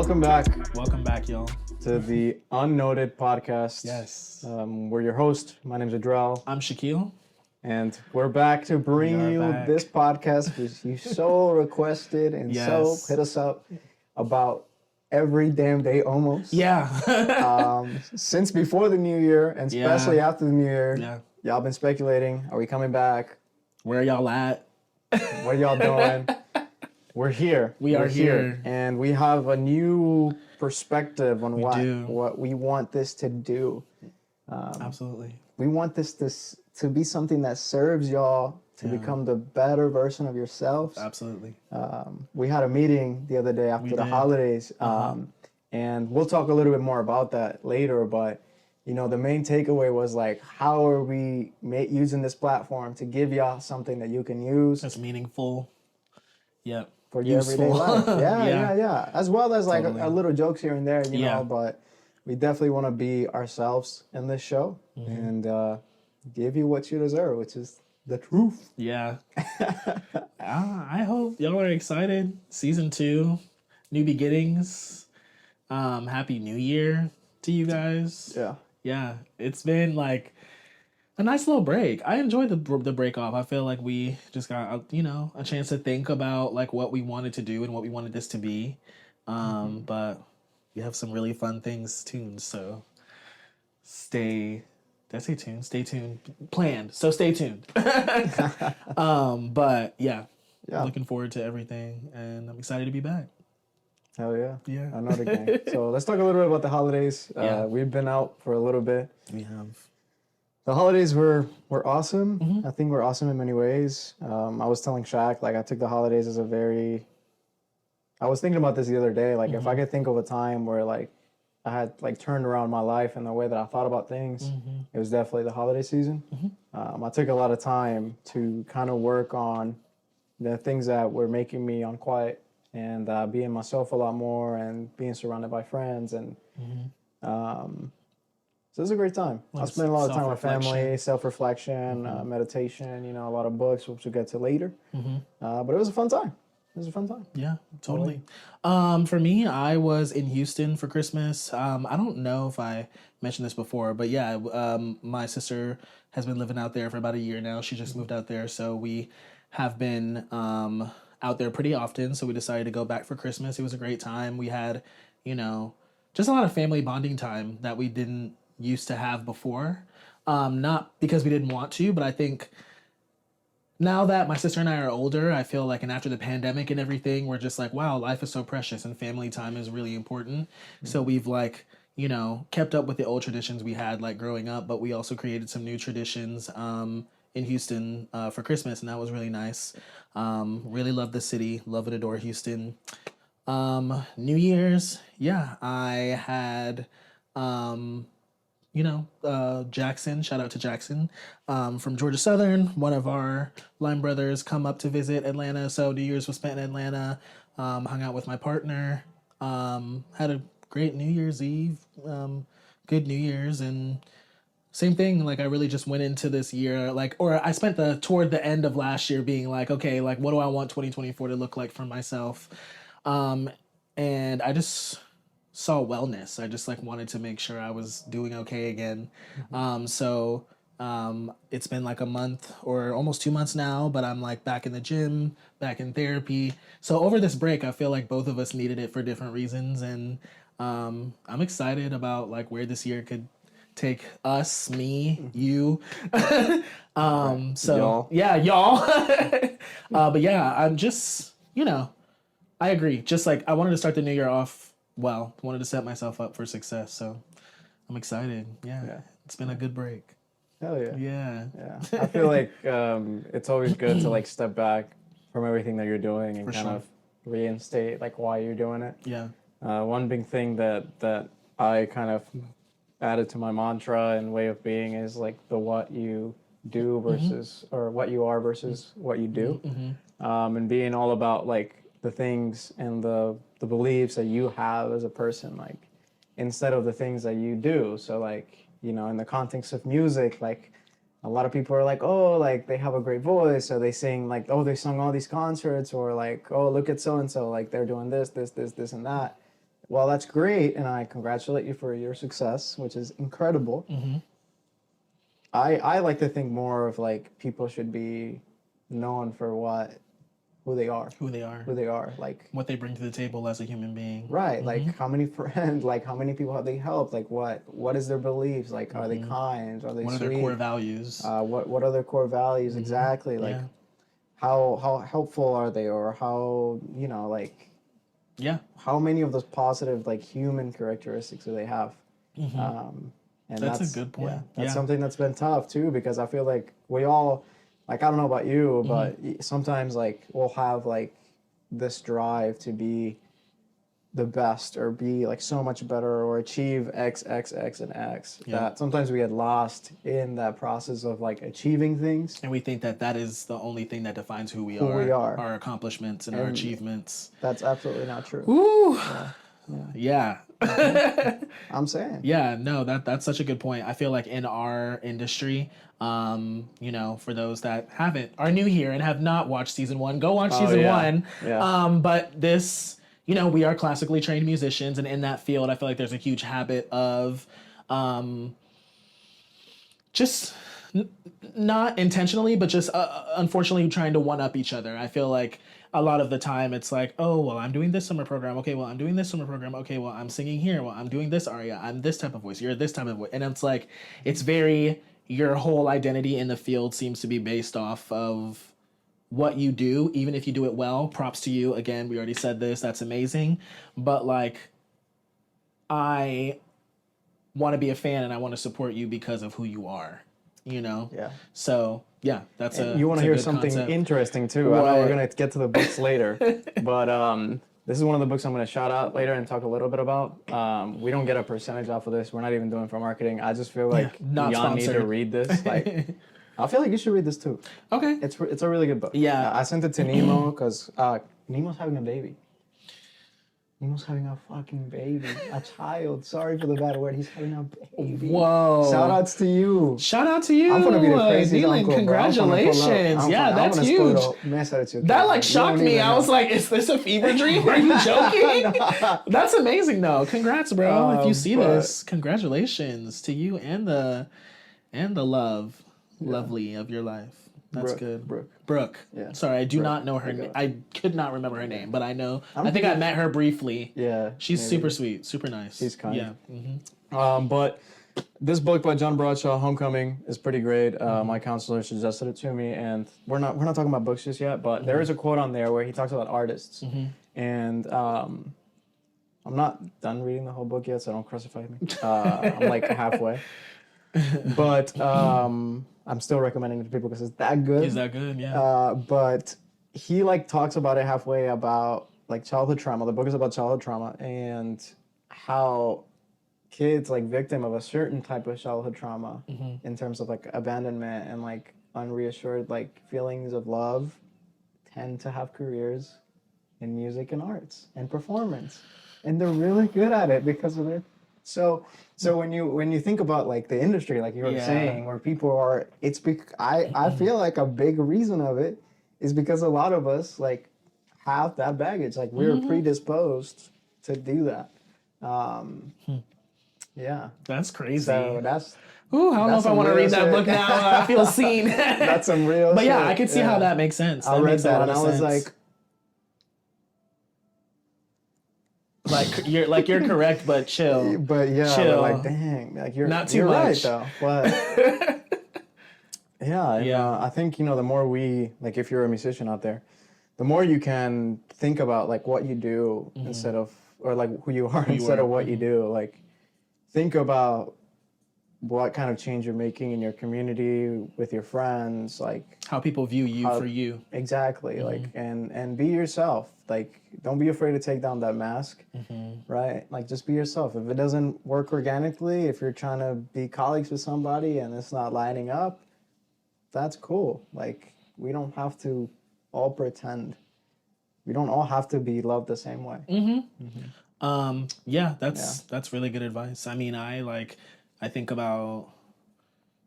Welcome back Welcome back, y'all. to the Unnoted podcast. Yes. We're your host. My name's Adriel. I'm Shaquille. And we're back to bring you this podcast which you so requested and so hit us up about every damn day almost. Yeah. Since before the new year and especially after the new year, y'all been speculating. Are we coming back? Where are y'all at? What are y'all doing? We're here. We're here. And we have a new perspective on what we want this to do. Absolutely. We want this to be something that serves y'all to become the better version of yourselves. Absolutely. We had a meeting the other day after the holidays, and we'll talk a little bit more about that later, but you know, the main takeaway was like, how are we using this platform to give y'all something that you can use? That's meaningful. Yep. For your everyday life. Yeah. As well as like a little jokes here and there, you know, but we definitely want to be ourselves in this show and give you what you deserve, which is the truth. Yeah. I hope y'all are excited. Season 2, new beginnings. Happy New Year to you guys. Yeah. It's been like a nice little break. I enjoyed the break off. I feel like we just got, a chance to think about like what we wanted to do and what we wanted this to be. But we have some really fun things tuned. So did I say tuned? Stay tuned. Planned. So stay tuned. But yeah, looking forward to everything and I'm excited to be back. Hell yeah. Yeah. Another game. So let's talk a little bit about the holidays. We've been out for a little bit. We have. The holidays were awesome. I think we're awesome in many ways. I was telling Shaq, like I took the holidays as I was thinking about this the other day. Like if I could think of a time where like I had like turned around my life and the way that I thought about things, it was definitely the holiday season. I took a lot of time to kind of work on the things that were making me unquiet and being myself a lot more and being surrounded by friends and so it was a great time. I spent a lot of time with family, self-reflection, meditation, a lot of books, which we'll get to later. But it was a fun time. Yeah, totally. For me, I was in Houston for Christmas. I don't know if I mentioned this before, but yeah, my sister has been living out there for about a year now. She just moved out there, so we have been out there pretty often. So we decided to go back for Christmas. It was a great time. We had, just a lot of family bonding time that we didn't used to have before. Not because we didn't want to, but I think now that my sister and I are older, I feel like, and after the pandemic and everything, we're just like, wow, life is so precious and family time is really important. So we've like, kept up with the old traditions we had like growing up, but we also created some new traditions in Houston for Christmas, and that was really nice. Really love the city, love and adore Houston. New Year's, I had Jackson, shout out to Jackson, from Georgia Southern, one of our line brothers, come up to visit Atlanta. So New Year's was spent in Atlanta, hung out with my partner, had a great New Year's Eve, good New Year's, and same thing, like I really just went into this year, or I spent toward the end of last year being like, okay, like what do I want 2024 to look like for myself? And I just saw wellness. I just wanted to make sure I was doing okay again. So it's been like a month or almost 2 months now, but I'm like back in the gym, back in therapy. So over this break, I feel like both of us needed it for different reasons. And I'm excited about like where this year could take us, me, you. Y'all. Yeah, y'all. But yeah, I'm just, I agree. Just like I wanted to start the new year off well, wanted to set myself up for success. So I'm excited. Yeah. It's been a good break. Hell yeah. Yeah. I feel like it's always good to like step back from everything that you're doing and kind of reinstate like why you're doing it. Yeah. One big thing that I kind of added to my mantra and way of being is like the what you do versus or what you are versus what you do. And being all about like the things and the beliefs that you have as a person, like instead of the things that you do. So like, in the context of music, like a lot of people are like, oh, like they have a great voice, or they sing like, oh, they sung all these concerts, or like, oh, look at so-and-so, like they're doing this, and that. Well, that's great, and I congratulate you for your success, which is incredible. I like to think more of like people should be known for who they are, Who they are, like what they bring to the table as a human being. right, like how many friends, like how many people have they helped, like what is their beliefs, like are they kind, are they What are sweet, their core values? what are their core values exactly, like Yeah. how helpful are they, or how like Yeah. how many of those positive like human characteristics do they have. And That's a good point. Yeah, that's Yeah. something that's been tough too, because I feel like we all, like, I don't know about you, but sometimes like we'll have like this drive to be the best or be like so much better or achieve X, X, X, and X. Yeah. That sometimes we get lost in that process of like achieving things. And we think that that is the only thing that defines who we we are. our accomplishments and our achievements. That's absolutely not true. Ooh. Yeah. I'm saying. Yeah, no, that's such a good point. I feel like in our industry, for those that are new here and have not watched season 1, go watch season yeah. 1. Yeah. But this, we are classically trained musicians, and in that field, I feel like there's a huge habit of, just not intentionally, but just unfortunately trying to one up each other. I feel like a lot of the time it's like, oh, well, I'm doing this summer program. Okay, well, I'm doing this summer program. Okay, well, I'm singing here. Well, I'm doing this aria. I'm this type of voice. You're this type of voice. And it's like, it's very, your whole identity in the field seems to be based off of what you do, even if you do it well. Props to you. Again, we already said this. That's amazing. But like, I want to be a fan and I want to support you because of who you are, Yeah. So yeah, that's You want to hear something interesting too. I know we're gonna get to the books later, but this is one of the books I'm gonna shout out later and talk a little bit about. We don't get a percentage off of this. We're not even doing for marketing. I just feel like not y'all need to sponsored. read this. Like, I feel like you should read this too. Okay. It's a really good book. Yeah. I sent it to Nemo because Nemo's having a baby. Nemo's having a fucking baby. A child. Sorry for the bad word. He's having a baby. Whoa. Shout outs to you. Shout out to you. I'm gonna be the craziest Dylan, uncle, bro. Congratulations. Yeah, that's huge. That like shocked me. I was like, is this a fever dream? Are you joking? That's amazing though. Congrats, bro. If you see this, congratulations to you and the lovely of your life. That's good. Brooke. Yeah. Sorry, I do not know her name. I could not remember her name, but I know. I think I met her briefly. Yeah. She's super sweet, super nice. She's kind. Yeah. But this book by John Bradshaw, Homecoming, is pretty great. My counselor suggested it to me, and we're not talking about books just yet, but there is a quote on there where he talks about artists, and I'm not done reading the whole book yet, so don't crucify me. I'm like halfway, but I'm still recommending it to people because it's that good. Is that good? Yeah. But he like talks about it halfway about like childhood trauma. The book is about childhood trauma and how kids like victim of a certain type of childhood trauma in terms of like abandonment and like unreassured like feelings of love tend to have careers in music and arts and performance, and they're really good at it because of it. So when you think about like the industry, like you were saying, where people are, I feel like a big reason of it is because a lot of us like have that baggage, like we're predisposed to do that. Yeah, that's crazy. So that's. Ooh, I don't know if I want to read that book now. I feel seen. That's some real. But yeah, shit. I could see how that makes sense. I read that and I was like. You're correct, but chill. But yeah, chill. Like dang, like you're not too you're much. Right, though. But yeah, and, I think the more we like, if you're a musician out there, the more you can think about like what you do instead of, or like who you are instead of what you do. Like, think about what kind of change you're making in your community with your friends, like how people view you for you. Exactly, like and be yourself. Like, don't be afraid to take down that mask, right? Like, just be yourself. If it doesn't work organically, if you're trying to be colleagues with somebody and it's not lining up, that's cool. Like, we don't have to all pretend. We don't all have to be loved the same way. That's really good advice. I mean, I think about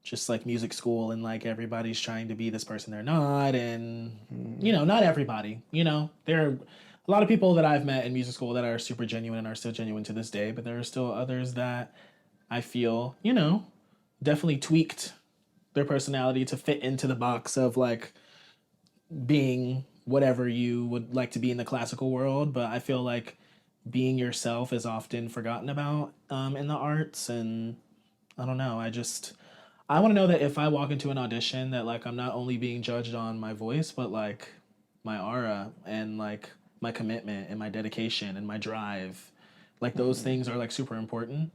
just like music school and like everybody's trying to be this person they're not, and not everybody, there a lot of people that I've met in music school that are super genuine and are still genuine to this day, but there are still others that I feel, definitely tweaked their personality to fit into the box of like being whatever you would like to be in the classical world. But I feel like being yourself is often forgotten about in the arts. And I don't know. I want to know that if I walk into an audition that like I'm not only being judged on my voice, but like my aura and like my commitment and my dedication and my drive. Like those things are like super important.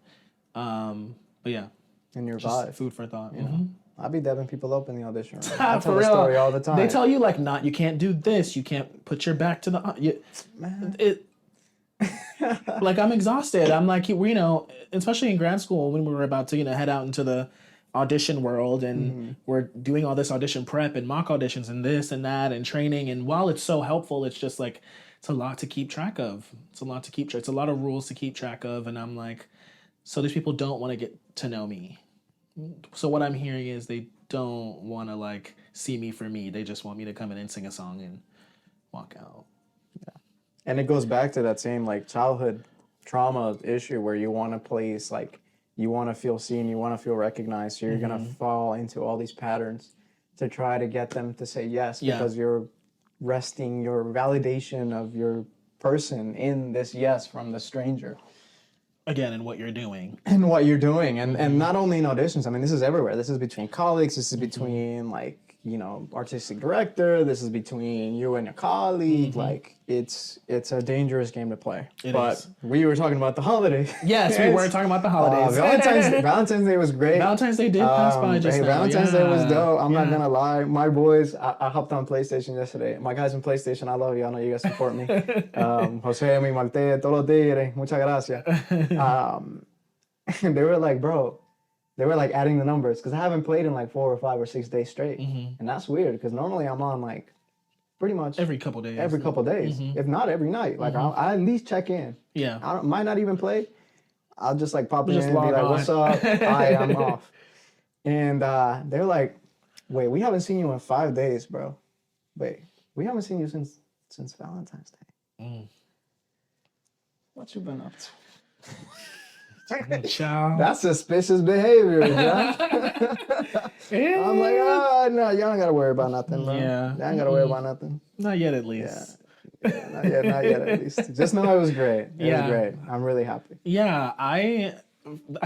But yeah, And your just vibe. food for thought. You know? I'll be dabbing people up in the audition room. I tell For the real. story all the time. They tell you like you can't do this. You can't put your back to Man. Like I'm exhausted. I'm like, especially in grad school when we were about to, head out into the audition world and we're doing all this audition prep and mock auditions and this and that and training. And while it's so helpful, it's just like, it's a lot to keep track of. It's a lot of rules to keep track of. And I'm like, so these people don't want to get to know me. So what I'm hearing is they don't want to like see me for me. They just want me to come in and sing a song and walk out. And it goes back to that same like childhood trauma issue where you want to place like you want to feel seen, you want to feel recognized. So you're gonna fall into all these patterns to try to get them to say yes because you're resting your validation of your person in this yes from the stranger. Again, in what you're doing. And what you're doing. And not only in auditions, I mean, this is everywhere. This is between colleagues. This is between, like, artistic director. This is between you and a colleague. Like, it's a dangerous game to play. But we were talking about the holidays. Yes, we were talking about the holidays. Valentine's Day was great. Valentine's Day did pass by just now. Valentine's Day was dope. I'm not going to lie. My boys, I hopped on PlayStation yesterday. My guys in PlayStation, I love you. I know you guys support me. Jose, mi Malte, todos los tigres. Muchas gracias. They were like, bro, they were like adding the numbers because I haven't played in like 4 or 5 or 6 days straight. And that's weird because normally I'm on like pretty much every couple days, if not every night. Like I at least check in. Yeah. I might not even play. I'll just like pop in and be log like, on. what's up? I'm off. And they're like, wait, we haven't seen you in 5 days, bro. Wait, we haven't seen you since Valentine's Day. What you been up to? Child. That's suspicious behavior, yeah. I'm like, no, y'all don't gotta worry about nothing, bro. Yeah. Y'all don't gotta worry about nothing. Not yet, at least. Yeah, not yet, at least. Just know it was great. It was great. I'm really happy. Yeah, I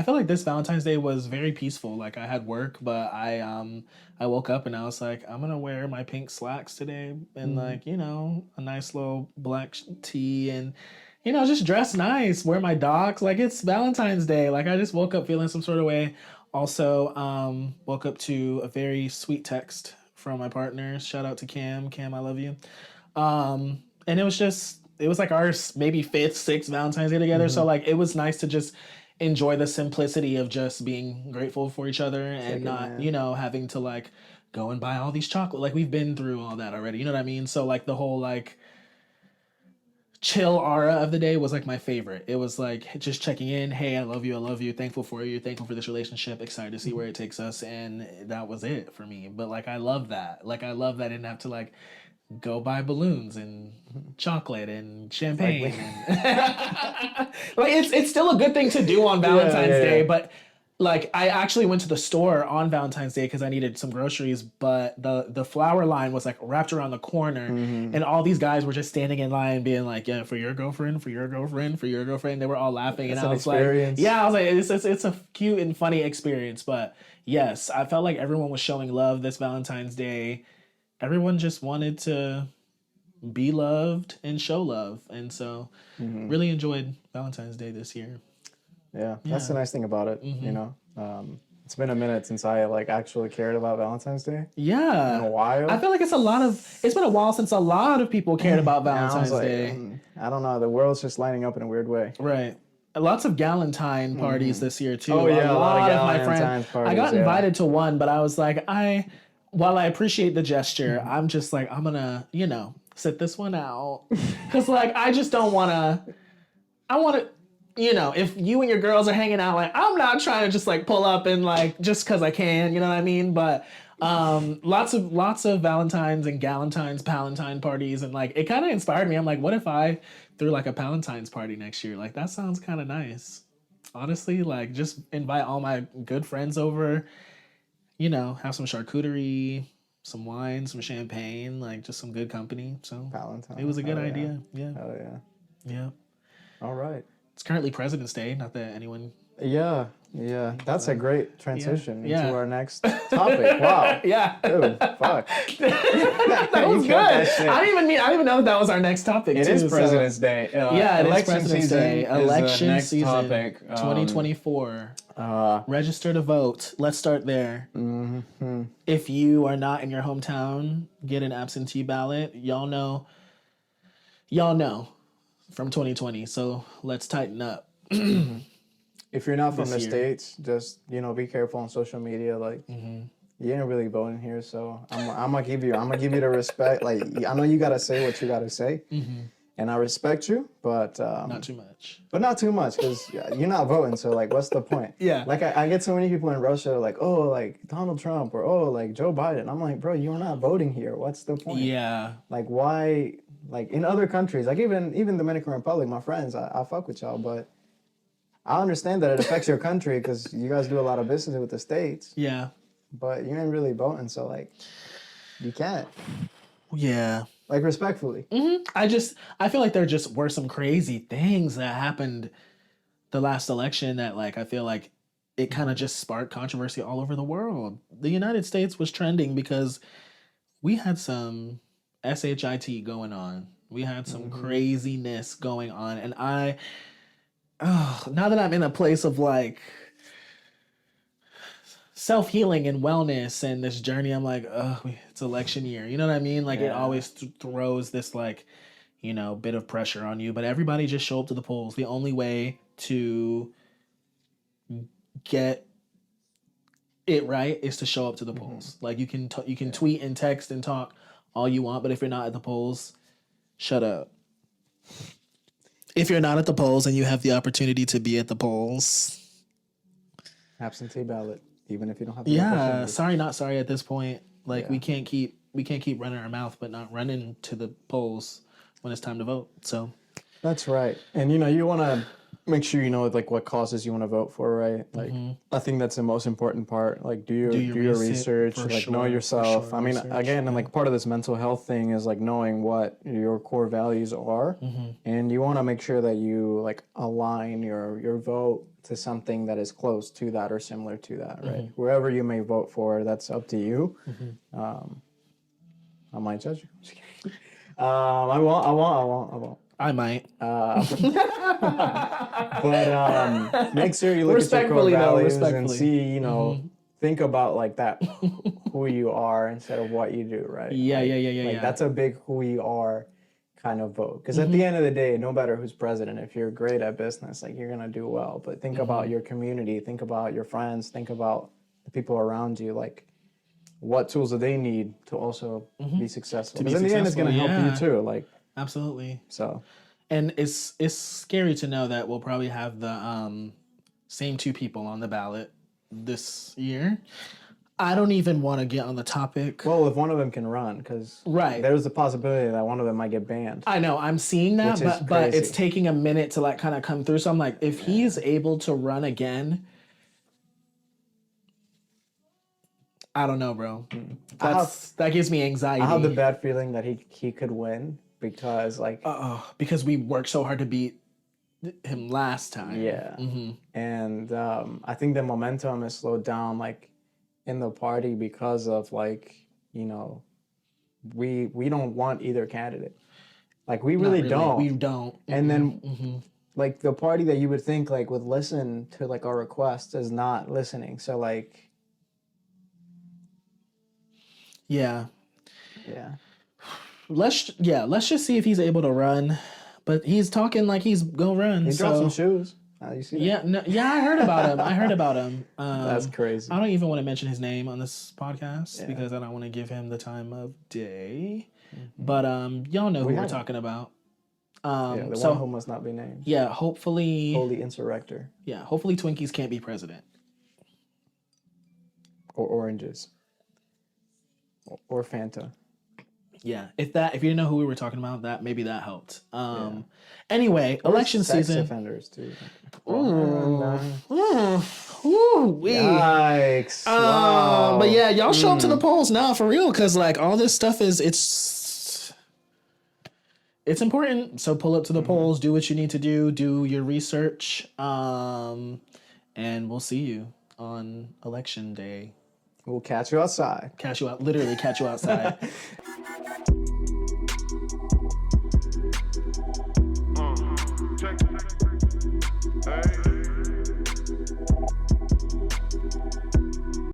feel like this Valentine's Day was very peaceful. Like I had work, but I woke up and I was like, I'm gonna wear my pink slacks today and like, a nice little black tee and just dress nice, wear my docs. Like it's Valentine's Day. Like I just woke up feeling some sort of way. Also, woke up to a very sweet text from my partner. Shout out to Cam. Cam, I love you. And it was like our maybe 5th, 6th Valentine's Day together. So like it was nice to just enjoy the simplicity of just being grateful for each other and not, having to like go and buy all these chocolate. Like we've been through all that already. You know what I mean? So like the whole like chill aura of the day was like my favorite. It was like just checking in. Hey, I love you. Thankful for you. Thankful for this relationship. Excited to see where it takes us. And that was it for me. But like, I love that. Like, I love that I didn't have to like go buy balloons and chocolate and champagne. Like it's still a good thing to do on Valentine's Day, but like I actually went to the store on Valentine's Day because I needed some groceries, but the flower line was like wrapped around the corner and all these guys were just standing in line being like, yeah, for your girlfriend, for your girlfriend, for your girlfriend. They were all laughing and I was like, it's a cute and funny experience. But yes, I felt like everyone was showing love this Valentine's Day. Everyone just wanted to be loved and show love. And so really enjoyed Valentine's Day this year. Yeah, that's the nice thing about it, It's been a minute since I like actually cared about Valentine's Day. Yeah. In a while. I feel like it's been a while since a lot of people cared about Valentine's Day. I don't know, the world's just lining up in a weird way. Right. Lots of Galentine parties this year too. Oh yeah, a lot of my Galentine's parties. I got invited to one, but I was like, while I appreciate the gesture, I'm just like, I'm gonna, sit this one out. Cause like, I just don't wanna, if you and your girls are hanging out, like, I'm not trying to just like pull up and like, just cause I can, you know what I mean? But Lots of Valentine's and Galentine's Palantine parties, and like it kind of inspired me. I'm like, what if I threw like a Palentine's party next year? Like that sounds kind of nice. Honestly, like just invite all my good friends over. You know, have some charcuterie, some wine, some champagne, like just some good company. So Valentine. it was a good Hell yeah. idea. Yeah, Oh yeah. yeah. All right. It's currently President's Day. Not that anyone. Yeah, yeah. That's a great transition yeah. into our next topic. Wow. Yeah. Dude, fuck. That was You good. killed that shit. I didn't even know that was our next topic. It too, is so- President's Day. Yeah, it is election President's season Day. is the Election next season, topic. 2024. Register to vote. Let's start there. Mm-hmm. If you are not in your hometown, get an absentee ballot. Y'all know from 2020. So let's tighten up. If you're not from the year. States, just, be careful on social media. Like, you ain't really voting here, so I'm gonna give you the respect. Like, I know you gotta say what you gotta say, and I respect you, but Not too much. But not too much, because you're not voting. So like, what's the point? Yeah. Like I get so many people in Russia like, oh, like Donald Trump, or oh, like Joe Biden. I'm like, bro, you're not voting here. What's the point? Yeah. Like, why? Like in other countries, like even Dominican Republic, my friends, I fuck with y'all, but I understand that it affects your country because you guys do a lot of business with the States. Yeah. But you ain't really voting, so like, you can't. Yeah. Like, respectfully. I feel like there just were some crazy things that happened the last election that like I feel like it kind of just sparked controversy all over the world. The United States was trending because we had some SHIT going on. We had some craziness going on, and now that I'm in a place of like self-healing and wellness and this journey, I'm like, it's election year. You know what I mean? Like it always throws this like, bit of pressure on you, but everybody just show up to the polls. The only way to get it right is to show up to the polls. Like you can tweet and text and talk all you want, but if you're not at the polls, shut up. If you're not at the polls and you have the opportunity to be at the polls, Absentee ballot, even if you don't have the yeah, opportunity. sorry, not sorry at this point. Like we can't keep running our mouth, but not running to the polls when it's time to vote. So That's right. And you want to make sure you know like what causes you want to vote for, right? Like I think that's the most important part. Like do your research, like know yourself. I mean, again, and like part of this mental health thing is like knowing what your core values are, and you want to make sure that you like align your vote to something that is close to that or similar to that, right? Wherever you may vote for, that's up to you. I might judge you. I won't. I might. But make sure you look at your core values and see, think about like that, who you are instead of what you do, right? Yeah. Like that's a big who you are kind of vote. Because at the end of the day, no matter who's president, if you're great at business, like you're gonna do well. But think about your community, think about your friends, think about the people around you, like what tools do they need to also be successful? Because in the end, it's gonna help you too. Like absolutely. So, and it's scary to know that we'll probably have the same two people on the ballot this year. I don't even want to get on the topic. Well, if one of them can run, because there's a possibility that one of them might get banned. I know, I'm seeing that, but it's taking a minute to like kind of come through. So I'm like, if he's able to run again, I don't know, bro. That gives me anxiety. I have the bad feeling that he could win because because we worked so hard to beat him last time. Yeah, and I think the momentum is slowed down, like in the party because of like we don't want either candidate. Like we really don't. We don't. And then like the party that you would think like would listen to like our requests is not listening. So like. Yeah. Let's just see if he's able to run. But he's talking like he's gonna run. He dropped some shoes. You see that? I heard about him. That's crazy. I don't even want to mention his name on this podcast because I don't want to give him the time of day. But y'all know who we're talking about. The one who must not be named. Yeah, hopefully. Holy insurrector. Yeah, hopefully Twinkies can't be president. Or oranges. or Fanta. Yeah, if you didn't know who we were talking about, maybe that helped. Anyway, Or election sex season. offenders too. Ooh, wee. Yikes! Wow. But yeah, y'all show up to the polls now for real, because like all this stuff it's important. So pull up to the polls, do what you need to do your research, and we'll see you on election day. We'll catch you outside. Literally catch you outside.